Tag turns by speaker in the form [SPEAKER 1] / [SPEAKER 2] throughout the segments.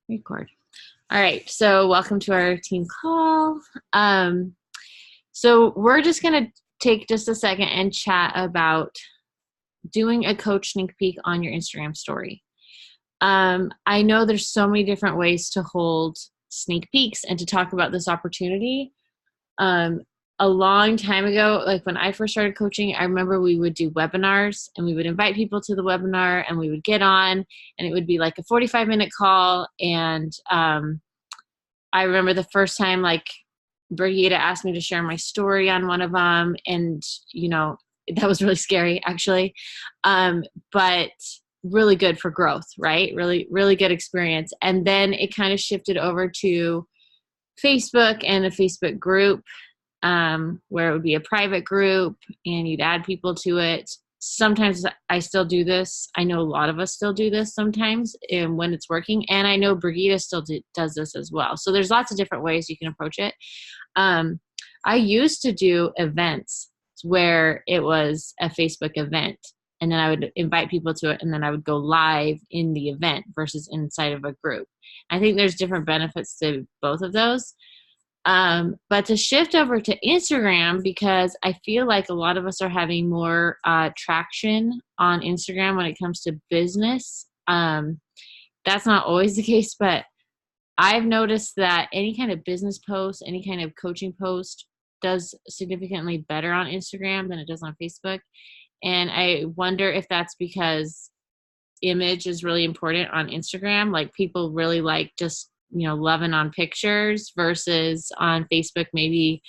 [SPEAKER 1] Record. All right. So welcome to our team call. So we're just going to take just a second and chat about doing a coach sneak peek on your Instagram story. I know there's so many different ways to hold sneak peeks and to talk about this opportunity. A long time ago, like when I first started coaching, I remember we would do webinars and we would invite people to the webinar and we would get on and it would be like a 45-minute call. And I remember the first time, like, Brigitte asked me to share my story on one of them. And, that was really scary, actually. But really good for growth, right? Really, really good experience. And then it kind of shifted over to Facebook and a Facebook group, where it would be a private group and you'd add people to it. Sometimes I still do this. I know a lot of us still do this sometimes when it's working. And I know Brigitte still does this as well. So there's lots of different ways you can approach it. I used to do events where it was a Facebook event and then I would invite people to it and then I would go live in the event versus inside of a group. I think there's different benefits to both of those. But to shift over to Instagram, because I feel like a lot of us are having more traction on Instagram when it comes to business. That's not always the case, but I've noticed that any kind of business post, any kind of coaching post does significantly better on Instagram than it does on Facebook. And I wonder if that's because image is really important on Instagram. Like people really like just loving on pictures versus on Facebook, maybe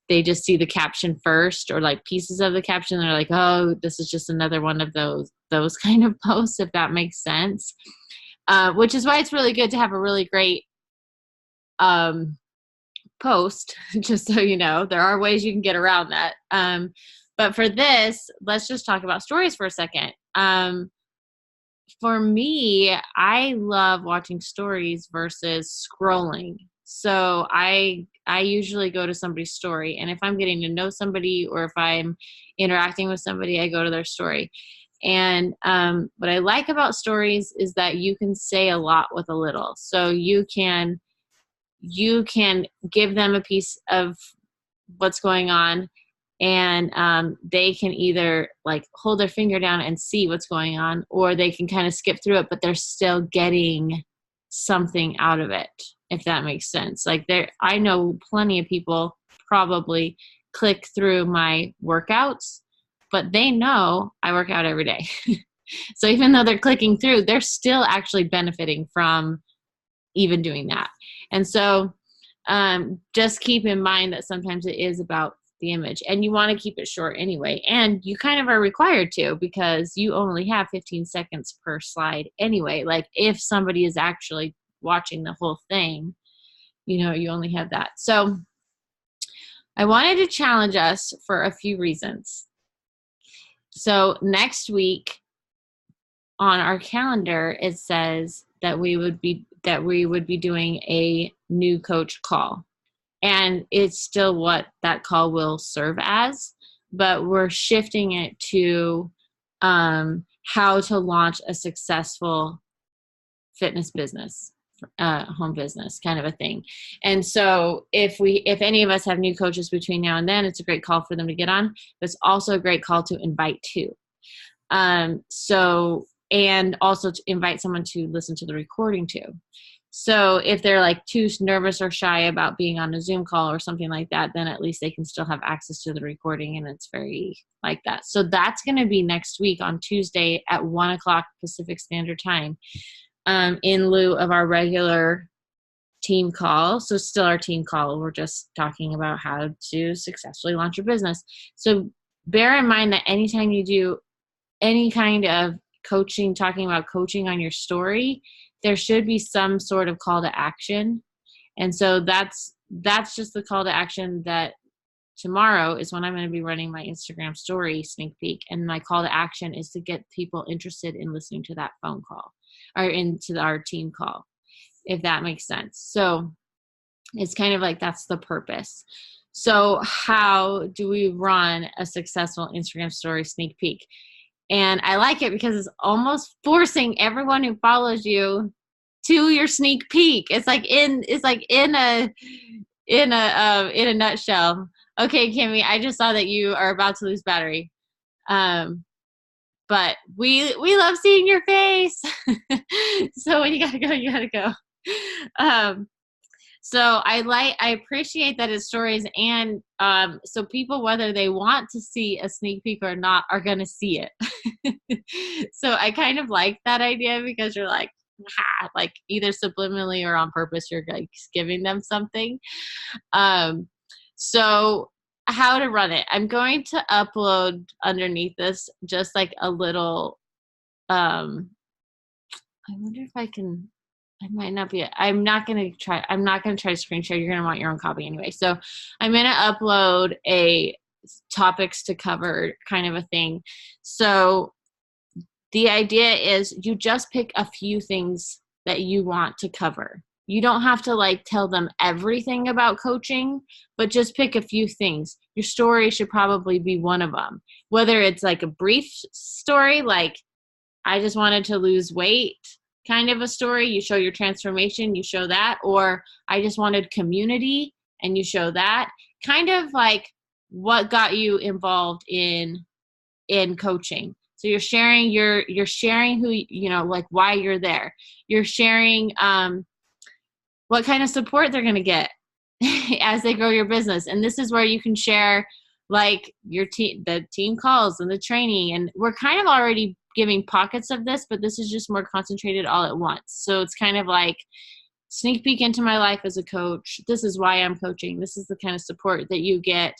[SPEAKER 1] they just see the caption first or like pieces of the caption. They're like, oh, this is just another one of those kind of posts, if that makes sense. Which is why it's really good to have a really great post, just so you know. There are ways you can get around that. But for this, let's just talk about stories for a second. For me, I love watching stories versus scrolling. So I usually go to somebody's story, and if I'm getting to know somebody or if I'm interacting with somebody, I go to their story. And what I like about stories is that you can say a lot with a little. So you can give them a piece of what's going on, and they can either like hold their finger down and see what's going on, or they can kind of skip through it, but they're still getting something out of it, if that makes sense. Like I know plenty of people probably click through my workouts, but they know I work out every day. So even though they're clicking through, they're still actually benefiting from even doing that. And so just keep in mind that sometimes it is about the image, and you want to keep it short anyway, and you kind of are required to, because you only have 15 seconds per slide anyway. Like if somebody is actually watching the whole thing, you only have that. So I wanted to challenge us for a few reasons. So next week on our calendar, it says that we would be doing a new coach call. And it's still what that call will serve as, but we're shifting it to how to launch a successful fitness business, home business kind of a thing. And so if any of us have new coaches between now and then, it's a great call for them to get on. But it's also a great call to invite to. And also to invite someone to listen to the recording too. So if they're like too nervous or shy about being on a Zoom call or something like that, then at least they can still have access to the recording, and it's very like that. So that's going to be next week on Tuesday at 1:00 Pacific Standard Time, in lieu of our regular team call. So still our team call. We're just talking about how to successfully launch your business. So bear in mind that anytime you do any kind of coaching, talking about coaching on your story, there should be some sort of call to action. And so that's just the call to action. That tomorrow is when I'm going to be running my Instagram story sneak peek. And my call to action is to get people interested in listening to that phone call or into our team call, if that makes sense. So it's kind of like that's the purpose. So how do we run a successful Instagram story sneak peek? And I like it because it's almost forcing everyone who follows you to your sneak peek. It's like in a nutshell. Okay, Kimmy, I just saw that you are about to lose battery. But we love seeing your face. So when you gotta go, you gotta go. So I appreciate that it's stories, and so people, whether they want to see a sneak peek or not, are gonna see it. So I kind of like that idea, because you're like, like either subliminally or on purpose, you're like giving them something. So how to run it? I'm going to upload underneath this just like a little. I wonder if I can. I might not be. I'm not going to try to screen share. You're going to want your own copy anyway. So I'm going to upload a topics to cover kind of a thing. So the idea is you just pick a few things that you want to cover. You don't have to like tell them everything about coaching, but just pick a few things. Your story should probably be one of them. Whether it's like a brief story, like I just wanted to lose weight, kind of a story, you show your transformation, you show that, or I just wanted community, and you show that. Kind of like what got you involved in coaching. So you're sharing who, like why you're there. You're sharing what kind of support they're going to get as they grow your business. And this is where you can share like the team calls and the training. And we're kind of already giving pockets of this, but this is just more concentrated all at once. So it's kind of like sneak peek into my life as a coach. This is why I'm coaching. This is the kind of support that you get.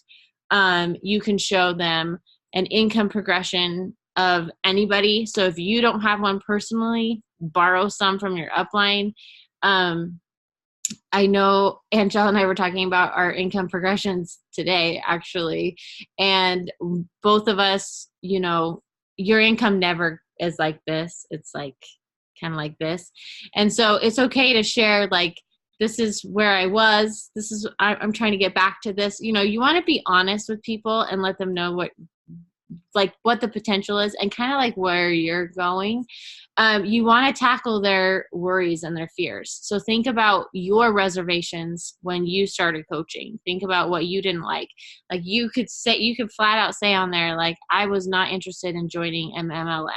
[SPEAKER 1] You can show them an income progression of anybody. So if you don't have one personally, borrow some from your upline. I know Angela and I were talking about our income progressions today, actually. And both of us, your income never is like this. It's like kind of like this. And so it's okay to share, like, this is where I was. I'm trying to get back to this. You want to be honest with people and let them know what the potential is, and kind of like where you're going. You want to tackle their worries and their fears. So think about your reservations when you started coaching. Think about what you didn't like. Like you could flat out say on there, like, I was not interested in joining MLM,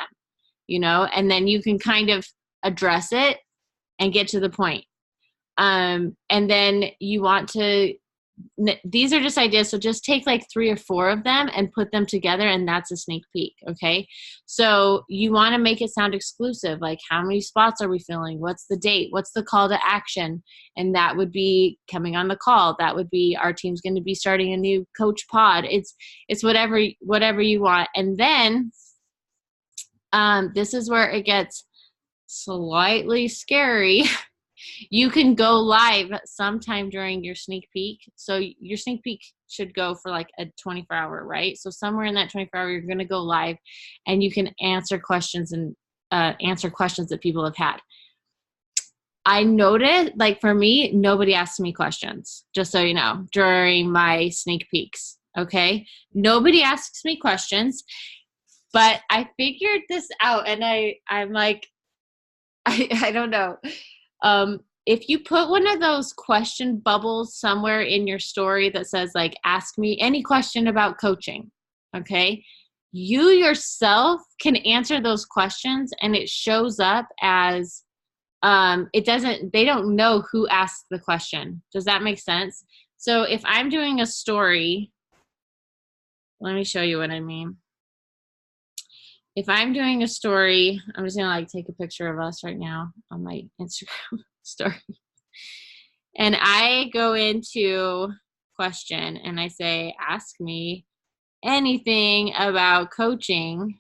[SPEAKER 1] and then you can kind of address it and get to the point. And then you want to, these are just ideas. So just take like 3 or 4 of them and put them together, and that's a sneak peek. Okay. So you want to make it sound exclusive. Like, how many spots are we filling? What's the date? What's the call to action? And that would be coming on the call. That would be our team's going to be starting a new coach pod. It's whatever you want. And then this is where it gets slightly scary. You can go live sometime during your sneak peek. So your sneak peek should go for like a 24-hour, right? So somewhere in that 24-hour, you're going to go live, and you can answer questions that people have had. I noticed, like, for me, nobody asked me questions, just so you know, during my sneak peeks. Okay. Nobody asks me questions, but I figured this out, and I'm like, I don't know. If you put one of those question bubbles somewhere in your story that says, like, ask me any question about coaching, okay, you yourself can answer those questions, and it shows up as they don't know who asked the question. Does that make sense? So if I'm doing a story, let me show you what I mean. If I'm doing a story, I'm just going to take a picture of us right now on my Instagram story. And I go into question and I say, ask me anything about coaching.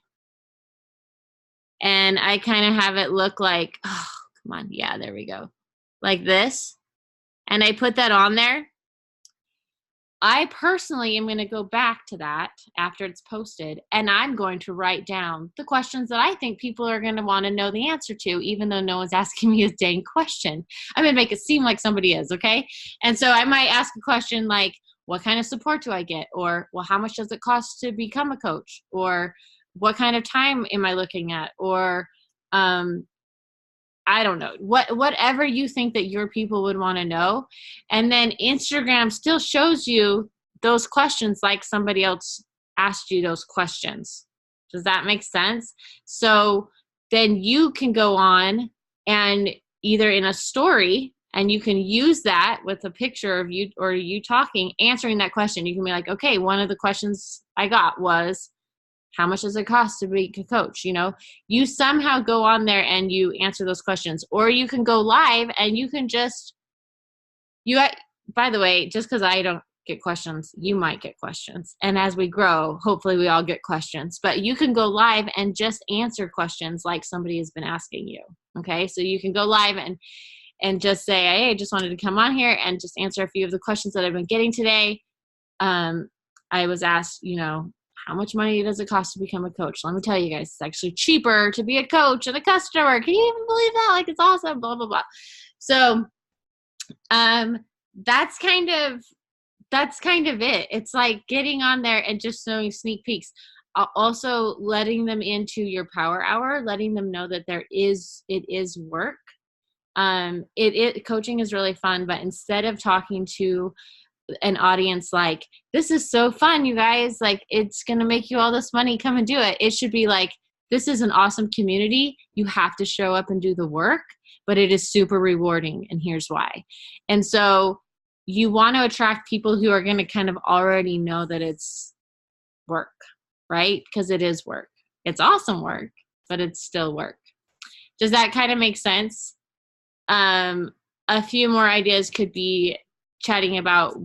[SPEAKER 1] And I kind of have it look like, oh, come on. Yeah, there we go. Like this. And I put that on there. I personally am going to go back to that after it's posted, and I'm going to write down the questions that I think people are going to want to know the answer to, even though no one's asking me a dang question. I'm going to make it seem like somebody is, okay? And so I might ask a question like, what kind of support do I get? Or, well, how much does it cost to become a coach? Or what kind of time am I looking at? Or I don't know, whatever you think that your people would want to know. And then Instagram still shows you those questions like somebody else asked you those questions. Does that make sense? So then you can go on and either in a story, and you can use that with a picture of you or you talking, answering that question. You can be like, okay, one of the questions I got was, how much does it cost to be a coach? You know, you somehow go on there and you answer those questions, or you can go live and you can just, by the way, just because I don't get questions, you might get questions. And as we grow, hopefully we all get questions, but you can go live and just answer questions like somebody has been asking you. Okay. So you can go live and just say, hey, I just wanted to come on here and just answer a few of the questions that I've been getting today. I was asked, you know, how much money does it cost to become a coach? Let me tell you guys, it's actually cheaper to be a coach and a customer. Can you even believe that? Like, it's awesome, blah, blah, blah. So, that's kind of it. It's like getting on there and just showing sneak peeks. Also letting them into your power hour, letting them know that it is work. Coaching is really fun, but instead of talking to an audience like, this is so fun, you guys, like, it's going to make you all this money, come and do it. It should be like, this is an awesome community. You have to show up and do the work, but it is super rewarding. And here's why. And so you want to attract people who are going to kind of already know that it's work, right? Because it is work. It's awesome work, but it's still work. Does that kind of make sense? A few more ideas could be chatting about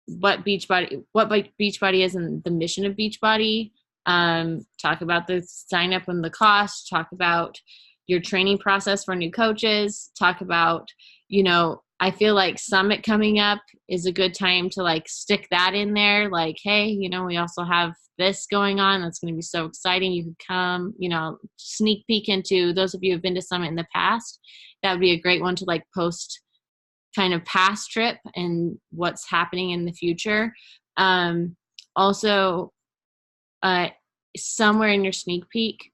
[SPEAKER 1] what Beachbody is and the mission of Beachbody. Talk about the sign up and the cost. Talk about your training process for new coaches. Talk about, you know, I feel like Summit coming up is a good time to like stick that in there. Like, hey, you know, we also have this going on. That's going to be so exciting. You could come, you know, sneak peek into those of you who've been to Summit in the past. That would be a great one to like post kind of past trip and what's happening in the future. Also, somewhere in your sneak peek,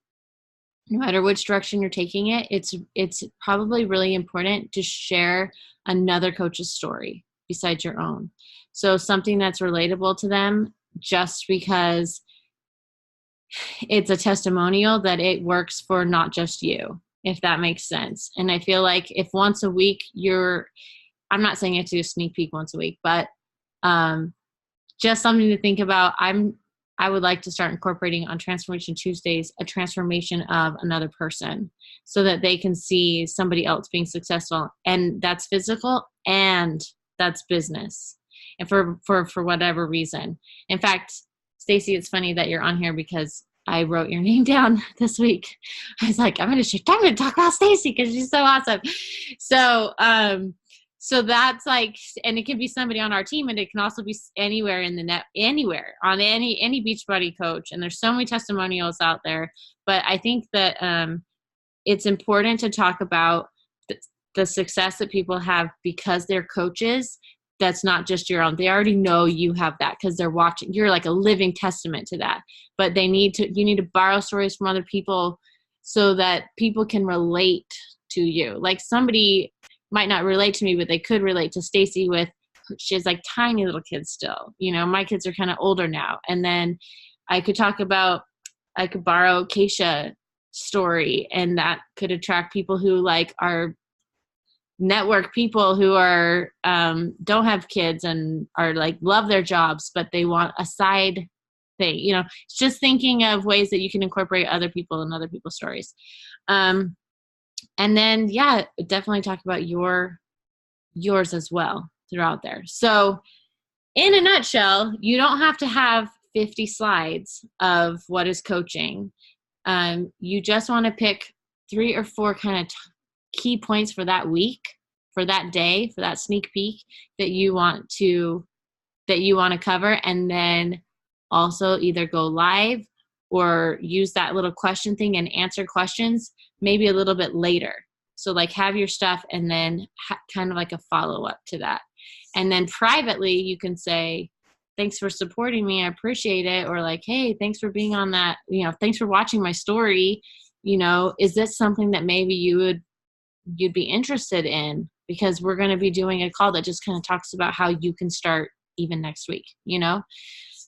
[SPEAKER 1] no matter which direction you're taking it, it's probably really important to share another coach's story besides your own. So something that's relatable to them, just because it's a testimonial that it works for not just you, if that makes sense. And I feel like if once a week I'm not saying you have to do a sneak peek once a week, but just something to think about. I would like to start incorporating on Transformation Tuesdays a transformation of another person so that they can see somebody else being successful. And that's physical and that's business. And for whatever reason. In fact, Stacy, it's funny that you're on here because I wrote your name down this week. I was like, I'm going to talk about Stacy because she's so awesome. So that's like, and it can be somebody on our team, and it can also be anywhere in the net, anywhere on any Beachbody coach. And there's so many testimonials out there, but I think that it's important to talk about the success that people have because they're coaches. That's not just your own. They already know you have that because they're watching. You're like a living testament to that. But you need to borrow stories from other people so that people can relate to you. Like somebody might not relate to me, but they could relate to Stacy she has like tiny little kids still. You know, my kids are kind of older now. And then I could borrow Keisha's story, and that could attract people who like are network people who are don't have kids and are like love their jobs, but they want a side thing. You know, it's just thinking of ways that you can incorporate other people and other people's stories. And then, yeah, definitely talk about yours as well throughout there. So in a nutshell, you don't have to have 50 slides of what is coaching. You just want to pick 3 or 4 kind of key points for that week, for that day, for that sneak peek that you want to cover, and then also either go live or use that little question thing and answer questions maybe a little bit later. So like have your stuff and then kind of like a follow-up to that. And then privately you can say, thanks for supporting me, I appreciate it. Or like, hey, thanks for being on that, you know, thanks for watching my story. You know, is this something that maybe you would you'd be interested in, because we're going to be doing a call that just kind of talks about how you can start even next week, you know?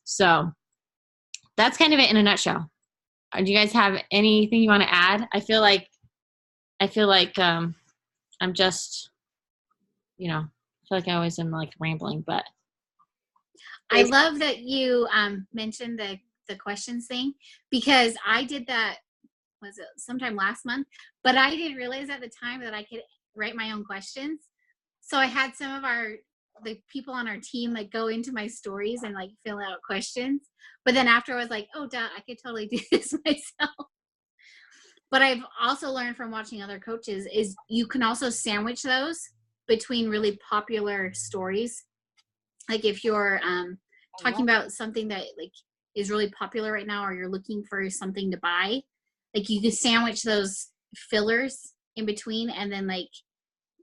[SPEAKER 1] So that's kind of it in a nutshell. Do you guys have anything you want to add? I feel like I'm just, I feel like I always am like rambling, but
[SPEAKER 2] I love that you mentioned the questions thing, because I did that, was it sometime last month, but I didn't realize at the time that I could write my own questions. So I had some of the people on our team like go into my stories and like fill out questions. But then after I was like, oh, duh, I could totally do this myself. But I've also learned from watching other coaches is you can also sandwich those between really popular stories. Like if you're talking about something that like is really popular right now, or you're looking for something to buy, like you could sandwich those fillers in between, and then like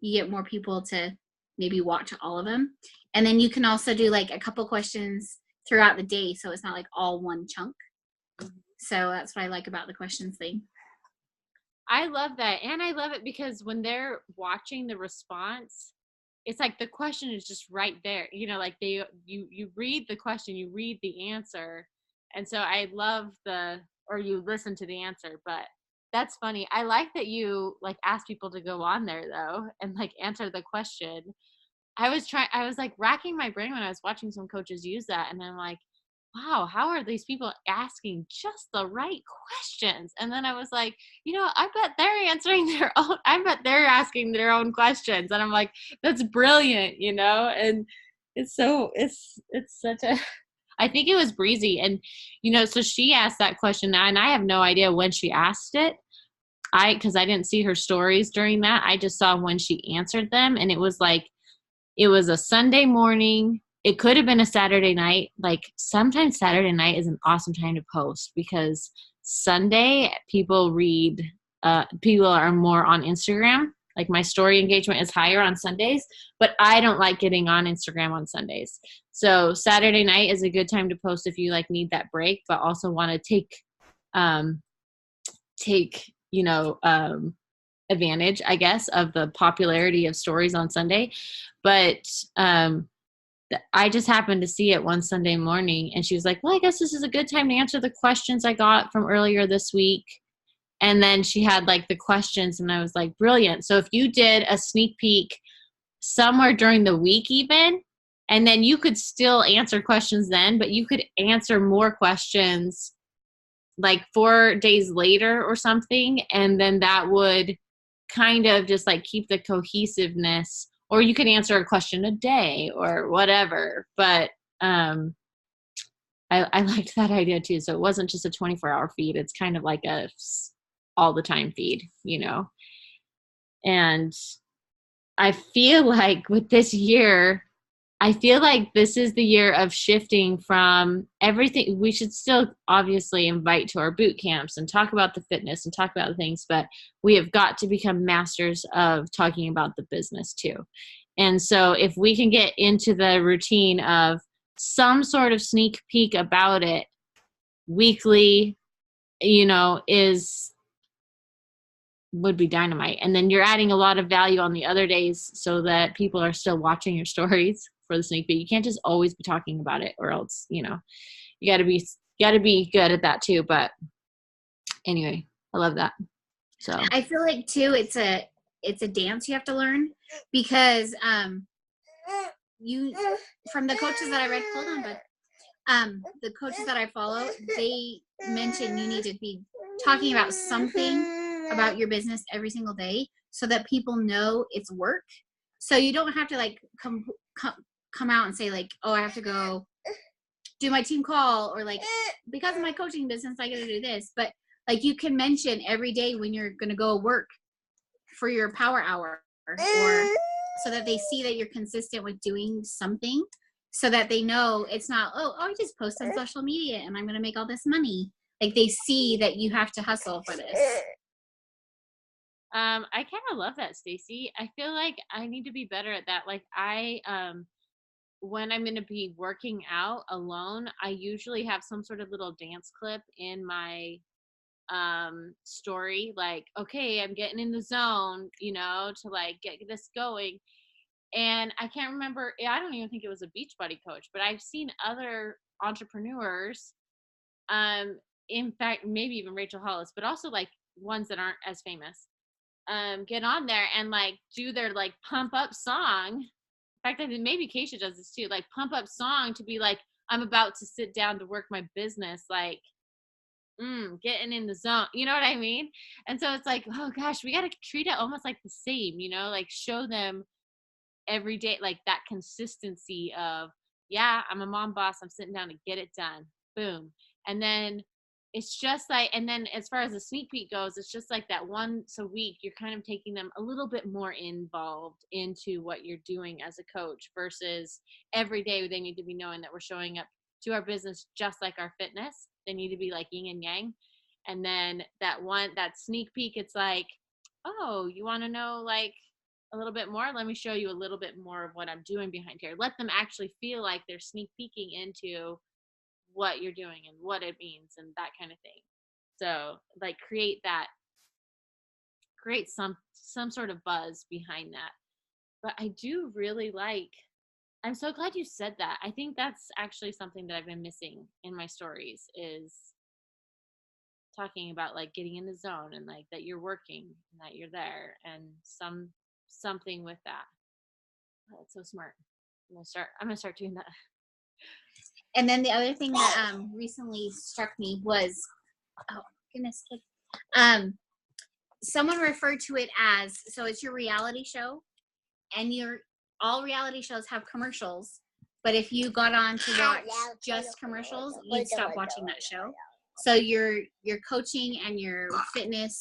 [SPEAKER 2] you get more people to maybe watch all of them. And then you can also do like a couple questions throughout the day, so it's not like all one chunk. So that's what I like about the questions thing.
[SPEAKER 1] I love that. And I love it because when they're watching the response, it's like the question is just right there. Like you read the question, you read the answer. And so I love or you listen to the answer, but that's funny. I like that you like ask people to go on there though and like answer the question. I was like racking my brain when I was watching some coaches use that, and I'm like, wow, how are these people asking just the right questions? And then I was like, I bet they're answering their own, I bet they're asking their own questions. And I'm like, that's brilliant, and it's such a, I think it was Breezy. And, so she asked that question now, and I have no idea when she asked it. Cause I didn't see her stories during that. I just saw when she answered them, and it was a Sunday morning. It could have been a Saturday night. Like sometimes Saturday night is an awesome time to post, because Sunday people are more on Instagram. Like my story engagement is higher on Sundays, but I don't like getting on Instagram on Sundays. So Saturday night is a good time to post if you like need that break, but also want to take advantage, I guess, of the popularity of stories on Sunday. But I just happened to see it one Sunday morning, and she was like, well, I guess this is a good time to answer the questions I got from earlier this week. And then she had like the questions, and I was like, brilliant. So if you did a sneak peek somewhere during the week even, and then you could still answer questions then, but you could answer more questions like 4 days later or something. And then that would kind of just like keep the cohesiveness, or you could answer a question a day or whatever. But I liked that idea too. So it wasn't just a 24-hour feed. It's kind of like a all the time feed, and I feel like with this year, I feel like this is the year of shifting from everything. We should still obviously invite to our boot camps and talk about the fitness and talk about the things, but we have got to become masters of talking about the business too. And so if we can get into the routine of some sort of sneak peek about it weekly, would be dynamite. And then you're adding a lot of value on the other days so that people are still watching your stories for the sneak peek. You can't just always be talking about it, or else, you gotta be good at that too. But anyway, I love that. So
[SPEAKER 2] I feel like too, it's a dance you have to learn, because you, from the coaches that I read, hold on, but the coaches that I follow, they mention you need to be talking about something about your business every single day, so that people know it's work. So you don't have to like come out and say like, oh, I have to go do my team call, or like, because of my coaching business I gotta do this. But like you can mention every day when you're gonna go work for your power hour, or so that they see that you're consistent with doing something, so that they know it's not, oh, I just post on social media and I'm going to make all this money. Like they see that you have to hustle for this.
[SPEAKER 1] I kind of love that, Stacy. I feel like I need to be better at that. Like when I'm going to be working out alone, I usually have some sort of little dance clip in my story, like, okay, I'm getting in the zone, you know, to like get this going. And I can't remember, I don't even think it was a Beachbody coach, but I've seen other entrepreneurs, in fact, maybe even Rachel Hollis, but also like ones that aren't as famous, get on there and like do their like pump up song. In fact, I think maybe Keisha does this too, like pump up song to be like, I'm about to sit down to work my business, like, getting in the zone. You know what I mean? And so it's like, oh gosh, we got to treat it almost like the same, you know, like show them every day, like that consistency of, yeah, I'm a mom boss. I'm sitting down to get it done. Boom. And then it's just like, and then as far as the sneak peek goes, it's just like that once a week, you're kind of taking them a little bit more involved into what you're doing as a coach versus every day they need to be knowing that we're showing up to our business just like our fitness. They need to be like yin and yang. And then that sneak peek, it's like, oh, you want to know like a little bit more? Let me show you a little bit more of what I'm doing behind here. Let them actually feel like they're sneak peeking into what you're doing and what it means and that kind of thing. So like create some sort of buzz behind that. But I do really like, I'm so glad you said that. I think that's actually something that I've been missing in my stories, is talking about like getting in the zone and like that you're working and that you're there and something with that. Oh, that's so smart. I'm gonna start doing that.
[SPEAKER 2] And then the other thing that recently struck me was, oh goodness, someone referred to it as, so it's your reality show, and all reality shows have commercials, but if you got on to watch just commercials, you'd stop watching that show. So your coaching and your fitness,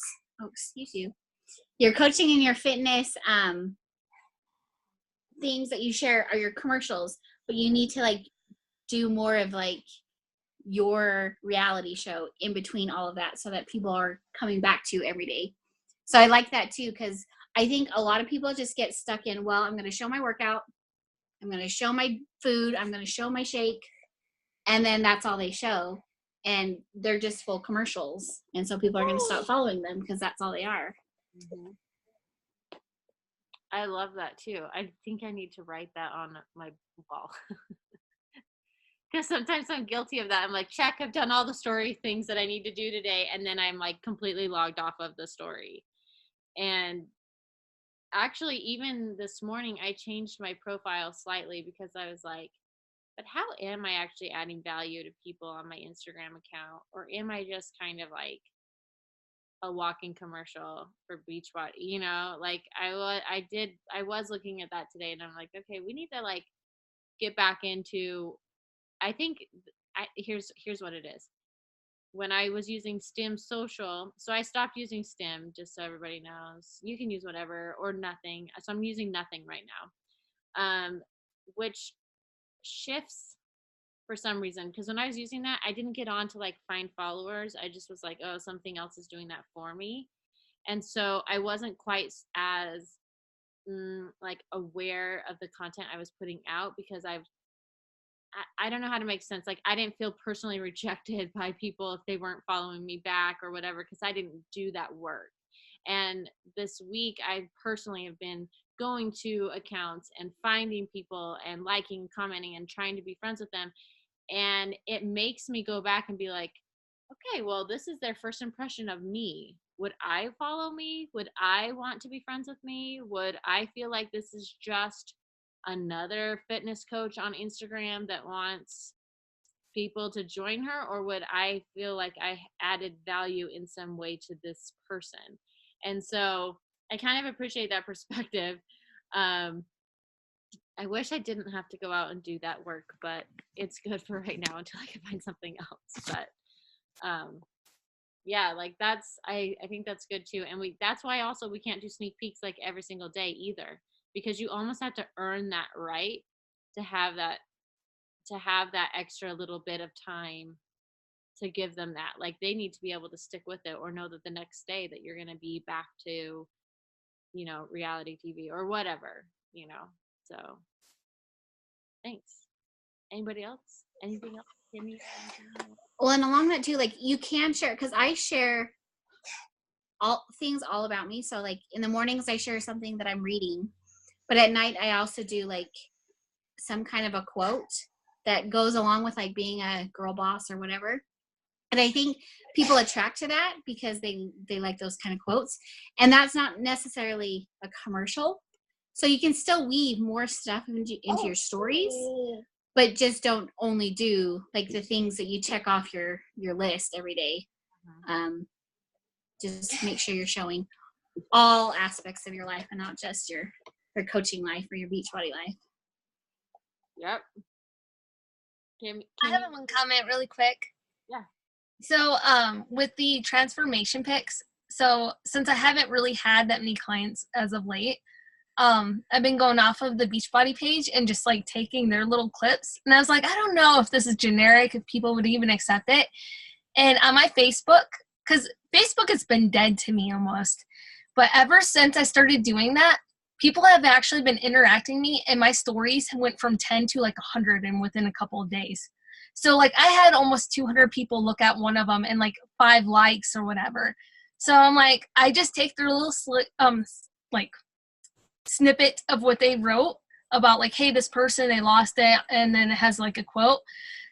[SPEAKER 2] your coaching and your fitness things that you share are your commercials, but you need to like do more of like your reality show in between all of that so that people are coming back to every day. So I like that too, because I think a lot of people just get stuck in, well, I'm going to show my workout, I'm going to show my food, I'm going to show my shake, and then that's all they show. And they're just full commercials. And so people are going to stop following them because that's all they are.
[SPEAKER 1] Mm-hmm. I love that too. I think I need to write that on my wall. Because sometimes I'm guilty of that. I'm like, check, I've done all the story things that I need to do today. And then I'm like completely logged off of the story. And actually, even this morning, I changed my profile slightly because I was like, but how am I actually adding value to people on my Instagram account? Or am I just kind of like a walking commercial for Beachbody? You know, like I was looking at that today and I'm like, okay, we need to like get back into, I think here's what it is. When I was using Stim Social, so I stopped using Stim, just so everybody knows. You can use whatever or nothing. So I'm using nothing right now, which shifts for some reason. Because when I was using that, I didn't get on to like find followers. I just was like, oh, something else is doing that for me. And so I wasn't quite as like aware of the content I was putting out because I don't know how to make sense. Like I didn't feel personally rejected by people if they weren't following me back or whatever, because I didn't do that work. And this week I personally have been going to accounts and finding people and liking, commenting, and trying to be friends with them. And it makes me go back and be like, okay, well, this is their first impression of me. Would I follow me? Would I want to be friends with me? Would I feel like this is just another fitness coach on Instagram that wants people to join her? Or would I feel like I added value in some way to this person? And so I kind of appreciate that perspective. I wish I didn't have to go out and do that work, but it's good for right now until I can find something else. But yeah, like that's, I think that's good too. And that's why also we can't do sneak peeks like every single day either, because you almost have to earn that right to have that extra little bit of time to give them that. Like they need to be able to stick with it or know that the next day that you're going to be back to, you know, reality TV or whatever, you know. So thanks. Anybody else? Anything else?
[SPEAKER 2] Well, and along that too, like you can share, because I share all things all about me. So like in the mornings I share something that I'm reading, but at night I also do like some kind of a quote that goes along with like being a girl boss or whatever. And I think people attract to that because they like those kind of quotes. And that's not necessarily a commercial. So you can still weave more stuff into your stories, but just don't only do like the things that you check off your list every day. Just make sure you're showing all aspects of your life and not just your coaching life or your Beachbody life.
[SPEAKER 1] Yep.
[SPEAKER 3] I have one comment really quick.
[SPEAKER 1] Yeah.
[SPEAKER 3] So with the transformation pics, so since I haven't really had that many clients as of late, I've been going off of the Beachbody page and just like taking their little clips. And I was like, I don't know if this is generic, if people would even accept it. And on my Facebook, because Facebook has been dead to me almost. But ever since I started doing that, people have actually been interacting me, and my stories went from 10 to like 100 and within a couple of days. So like I had almost 200 people look at one of them and like 5 likes or whatever. So I'm like, I just take their little like snippet of what they wrote about like, hey, this person, they lost it, and then it has like a quote.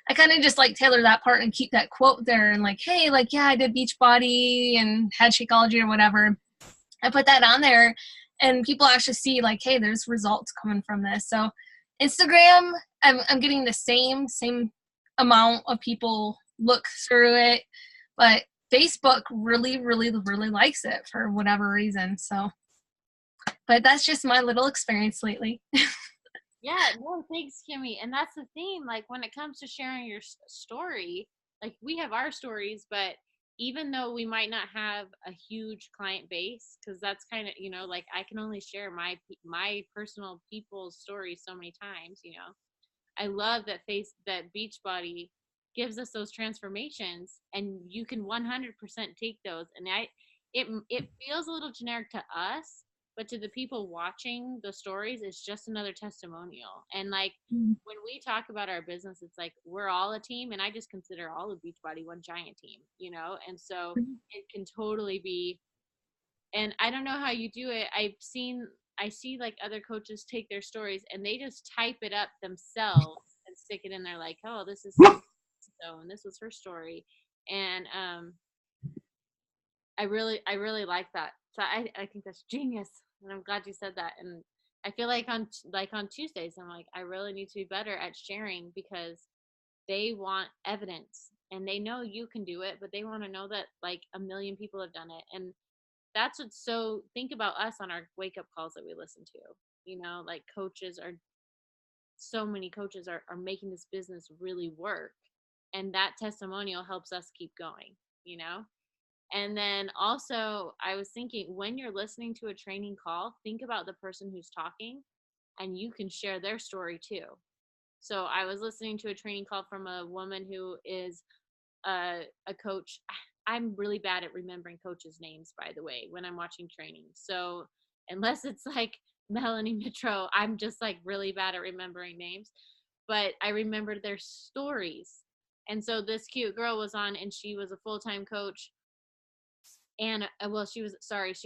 [SPEAKER 3] I kind of just like tailor that part and keep that quote there and like, hey, like, yeah, I did Beachbody and had Shakeology or whatever. I put that on there and people actually see like, hey, there's results coming from this. So Instagram, I'm getting the same amount of people look through it, but Facebook really, really, really likes it for whatever reason. So, but that's just my little experience lately.
[SPEAKER 1] Yeah, no, thanks, Kimmy. And that's the thing, like when it comes to sharing your story, like we have our stories, but even though we might not have a huge client base, because that's kind of, like I can only share my personal people's stories so many times, I love that Beachbody gives us those transformations, and you can 100% take those. And it feels a little generic to us, but to the people watching the stories, it's just another testimonial. And like when we talk about our business, it's like we're all a team, and I just consider all of Beachbody one giant team, and so it can totally be. And I don't know how you do it. I see like other coaches take their stories and they just type it up themselves and stick it in there like, oh, this is so, and this was her story. And I really like that. So I think that's genius, and I'm glad you said that. And I feel like on Tuesdays, I'm like, I really need to be better at sharing, because they want evidence and they know you can do it, but they want to know that like a million people have done it. And that's what's so, think about us on our wake up calls that we listen to, like so many coaches are making this business really work. And that testimonial helps us keep going. And then also, I was thinking, when you're listening to a training call, think about the person who's talking, and you can share their story too. So I was listening to a training call from a woman who is a coach. I'm really bad at remembering coaches' names, by the way, when I'm watching training. So unless it's like Melanie Mitro, I'm just like really bad at remembering names. But I remembered their stories. And so this cute girl was on, and she was a full-time coach. And she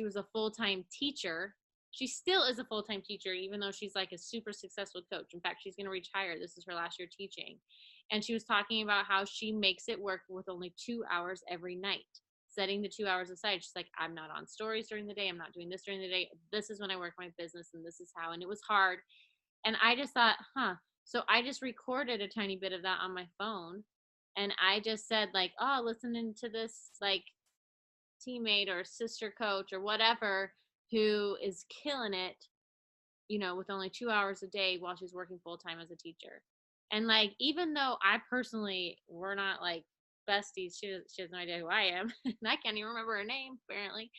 [SPEAKER 1] was a full-time teacher. She still is a full-time teacher, even though she's like a super successful coach. In fact, she's going to retire. This is her last year teaching. And she was talking about how she makes it work with only 2 hours every night, setting the 2 hours aside. She's like, I'm not on stories during the day. I'm not doing this during the day. This is when I work my business, and this is how. And it was hard. And I just thought, So I just recorded a tiny bit of that on my phone. And I just said like, oh, listening to this like teammate or sister coach or whatever who is killing it, with only 2 hours a day while she's working full time as a teacher. And like, even though I personally, we're not like besties, she has no idea who I am, and I can't even remember her name apparently,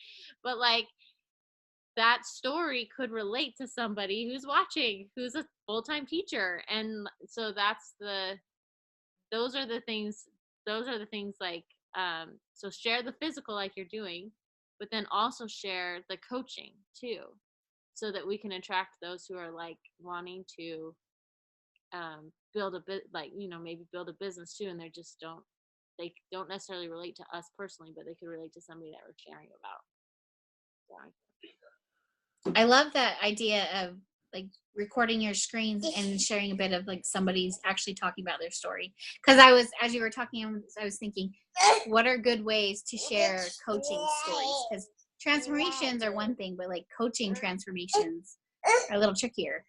[SPEAKER 1] but like that story could relate to somebody who's watching, who's a full time teacher. And so those are the things like, so share the physical like you're doing, but then also share the coaching too, so that we can attract those who are like wanting to build a bit, like, maybe build a business too, and they don't necessarily relate to us personally, but they could relate to somebody that we're sharing about.
[SPEAKER 2] I love that idea of like recording your screens and sharing a bit of like somebody's actually talking about their story. Because as you were talking, I was thinking, what are good ways to share coaching stories? Because transformations are one thing, but like coaching transformations are a little trickier.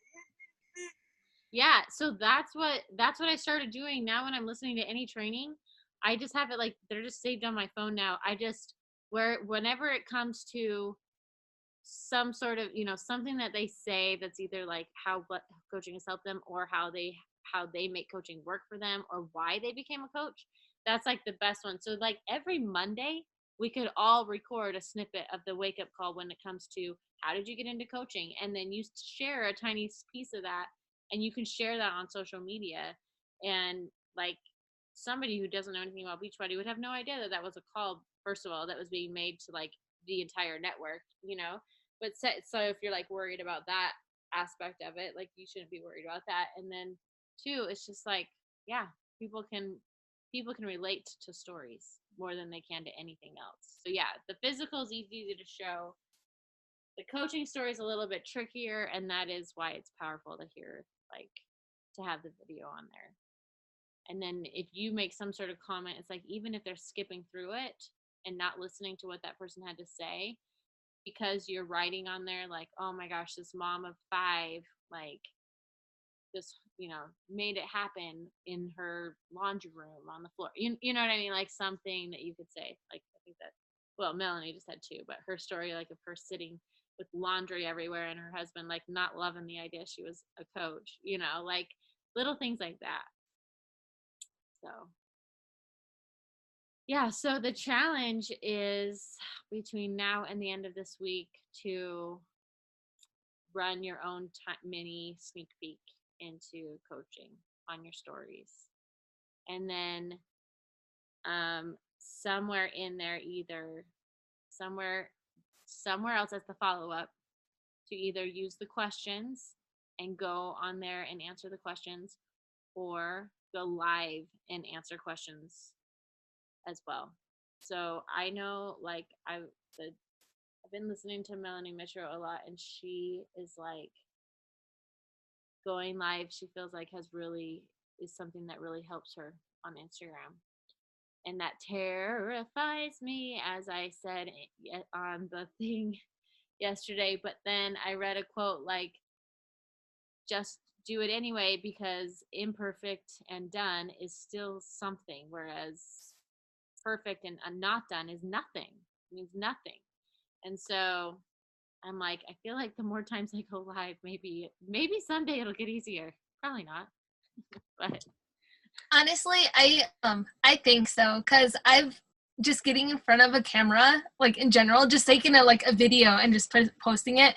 [SPEAKER 1] Yeah, so that's what I started doing. Now when I'm listening to any training, I just have it like they're just saved on my phone now. I just whenever it comes to some sort of, something that they say that's either like what coaching has helped them, or how they make coaching work for them, or why they became a coach, that's like the best one. So like every Monday we could all record a snippet of the wake up call when it comes to how did you get into coaching, and then you share a tiny piece of that, and you can share that on social media. And like somebody who doesn't know anything about Beachbody would have no idea that was a call, first of all, that was being made to like the entire network, but so if you're like worried about that aspect of it, like you shouldn't be worried about that. And then two, it's just like, yeah, people can relate to stories more than they can to anything else. So yeah, the physical is easy to show. The coaching story is a little bit trickier, and that is why it's powerful to hear, like, to have the video on there. And then if you make some sort of comment, it's like, even if they're skipping through it and not listening to what that person had to say, because you're writing on there like, oh my gosh, this mom of 5, like, just, made it happen in her laundry room on the floor. You know what I mean? Like something that you could say, like, I think that, well, Melanie just had 2, but her story, like, of her sitting with laundry everywhere and her husband, like, not loving the idea she was a coach, like little things like that. So yeah, so the challenge is between now and the end of this week to run your own mini sneak peek into coaching on your stories. And then somewhere in there, either somewhere else as the follow-up, to either use the questions and go on there and answer the questions, or go live and answer questions as well. So I know, like, I've been listening to Melanie Mitro a lot, and she is like, going live, she feels like is something that really helps her on Instagram. And that terrifies me, as I said on the thing yesterday. But then I read a quote like, just do it anyway, because imperfect and done is still something, whereas perfect and not done is nothing. It means nothing. And so I'm like, I feel like the more times I go live, maybe someday it'll get easier. Probably not. But
[SPEAKER 3] honestly, I think so, because I've just getting in front of a camera, like in general, just taking a video and just posting it,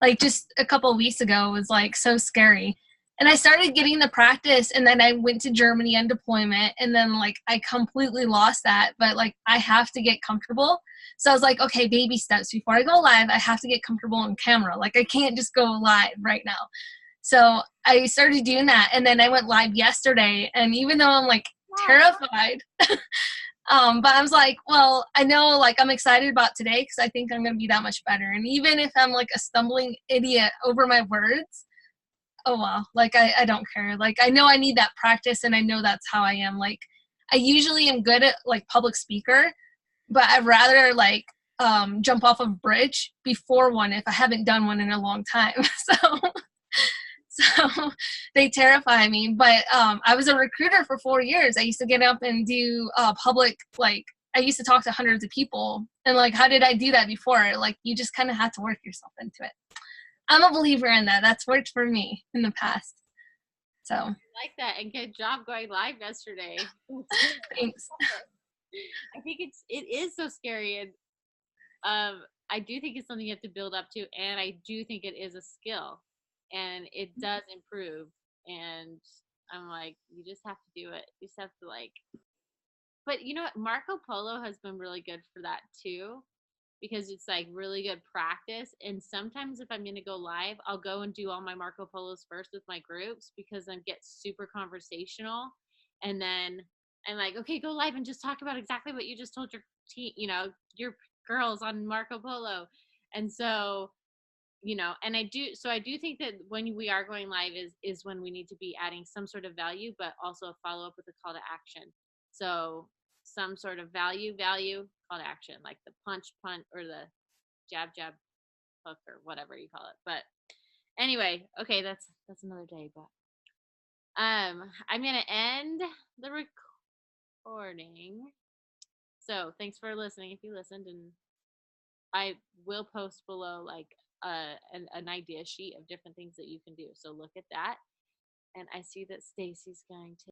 [SPEAKER 3] like just a couple of weeks ago, was like so scary. And I started getting the practice, and then I went to Germany on deployment, and then like I completely lost that. But like I have to get comfortable. So I was like, okay, baby steps. Before I go live, I have to get comfortable on camera. Like I can't just go live right now. So I started doing that, and then I went live yesterday. And even though I'm like terrified, but I was like, well, I know, like, I'm excited about today because I think I'm going to be that much better. And even if I'm like a stumbling idiot over my words, oh well, like I don't care. Like I know I need that practice, and I know that's how I am. Like I usually am good at like public speaker, but I'd rather like jump off of a bridge before one if I haven't done one in a long time. So they terrify me. But I was a recruiter for 4 years. I used to get up and do public, like I used to talk to hundreds of people. And like, how did I do that before? Like you just kind of have to work yourself into it. I'm a believer in that. That's worked for me in the past. So
[SPEAKER 1] I like that, and good job going live yesterday.
[SPEAKER 3] Thanks.
[SPEAKER 1] I think it is so scary, and I do think it's something you have to build up to, and I do think it is a skill, and it does improve. And I'm like, you just have to do it. You just have to like. But you know what? Marco Polo has been really good for that too, because it's like really good practice. And sometimes if I'm going to go live, I'll go and do all my Marco Polos first with my groups, because I get super conversational. And then I'm like, okay, go live and just talk about exactly what you just told your team, your girls on Marco Polo. And so, and I do think that when we are going live is when we need to be adding some sort of value, but also a follow-up with a call to action. So some sort of value, call to action, like the punch, or the jab, hook, or whatever you call it. But anyway, okay, that's another day. But I'm gonna end the recording. So thanks for listening. If you listened, and I will post below like an idea sheet of different things that you can do. So look at that. And I see that Stacy's going to